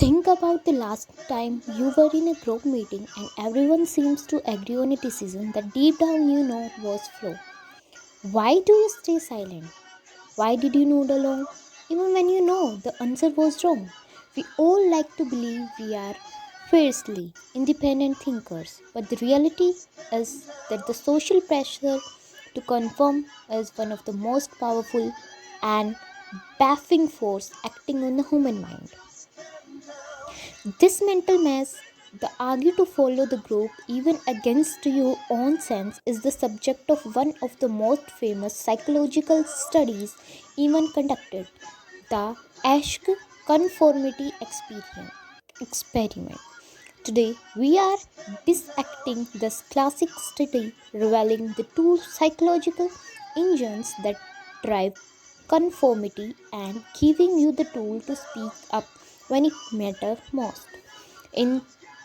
Think about the last time you were in a group meeting and everyone seems to agree on a decision that deep down you know was flawed. Why do you stay silent? Why did you nod along? Even when you know the answer was wrong. We all like to believe we are fiercely independent thinkers, but the reality is that the social pressure to conform is one of the most powerful and baffling force acting on the human mind. This mental mess, the argue to follow the group even against your own sense, is the subject of one of the most famous psychological studies even conducted, the Asch Conformity Experiment. Today, we are dissecting this classic study, revealing the two psychological engines that drive conformity and giving you the tool to speak up when it matters most. In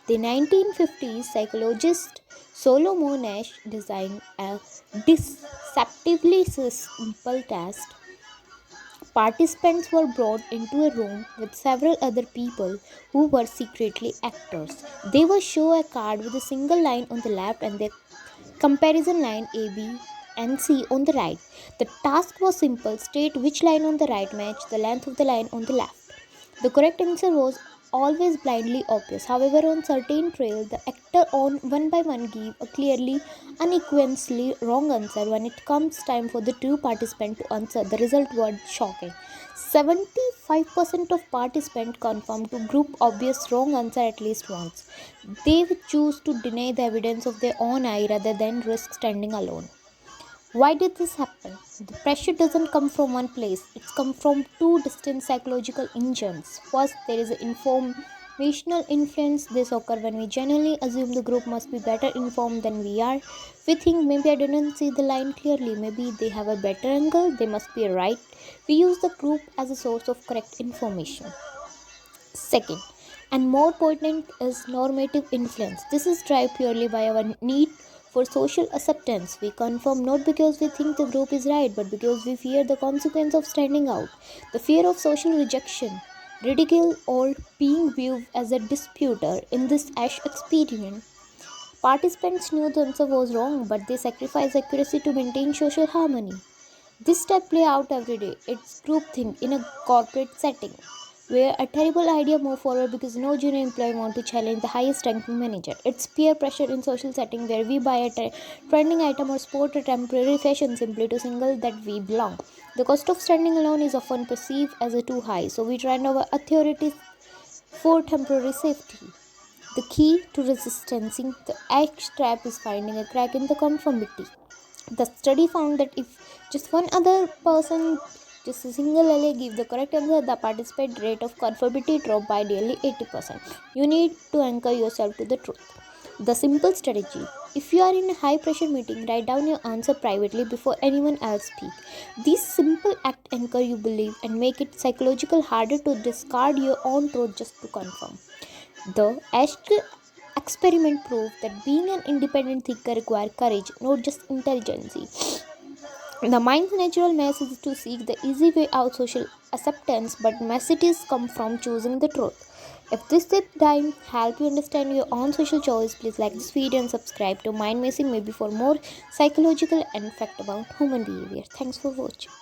the 1950s, psychologist Solomon Asch designed a deceptively simple test. Participants were brought into a room with several other people who were secretly actors. They were shown a card with a single line on the left and the comparison line A, B, and C on the right. The task was simple: state which line on the right matched the length of the line on the left. The correct answer was always blindly obvious. However, on certain trail, the actor on one by one give a clearly unequivocally wrong answer. When it comes time for the two participants to answer, the result was shocking. 75% of participants confirmed to group obvious wrong answer at least once. They would choose to deny the evidence of their own eye rather than risk standing alone. Why did this happen? The pressure doesn't come from one place, it's come from two distinct psychological engines. First, there is an informational influence. This occurs when we generally assume the group must be better informed than we are. We think maybe I didn't see the line clearly, maybe they have a better angle, they must be right. We use the group as a source of correct information. Second, and more potent, is normative influence. This is driven purely by our need for social acceptance. We conform not because we think the group is right, but because we fear the consequence of standing out. The fear of social rejection, ridicule, or being viewed as a disputer. In this Ash experiment, participants knew the answer was wrong, but they sacrificed accuracy to maintain social harmony. This step play out every day. It's groupthink in a corporate setting, where a terrible idea move forward because no junior employee want to challenge the highest ranking manager. It's peer pressure in social setting, where we buy a trending item or sport a temporary fashion simply to signal that we belong. The cost of standing alone is often perceived as a too high, so we trend our authority for temporary safety. The key to resisting the Ash trap is finding a crack in the conformity. The study found that if just one other person, just a single LA, give the correct answer, the participant rate of conformity dropped by nearly 80%. You need to anchor yourself to the truth. The simple strategy: if you are in a high pressure meeting, write down your answer privately before anyone else speaks. These simple act anchor you believe and make it psychological harder to discard your own truth just to confirm. The Asch experiment proved that being an independent thinker requires courage, not just intelligence. The mind's natural mass is to seek the easy way out social acceptance, but messages come from choosing the truth. If this deep dive help you understand your own social choice, please like this video and subscribe to Mind Messing maybe for more psychological and fact about human behavior. Thanks for watching.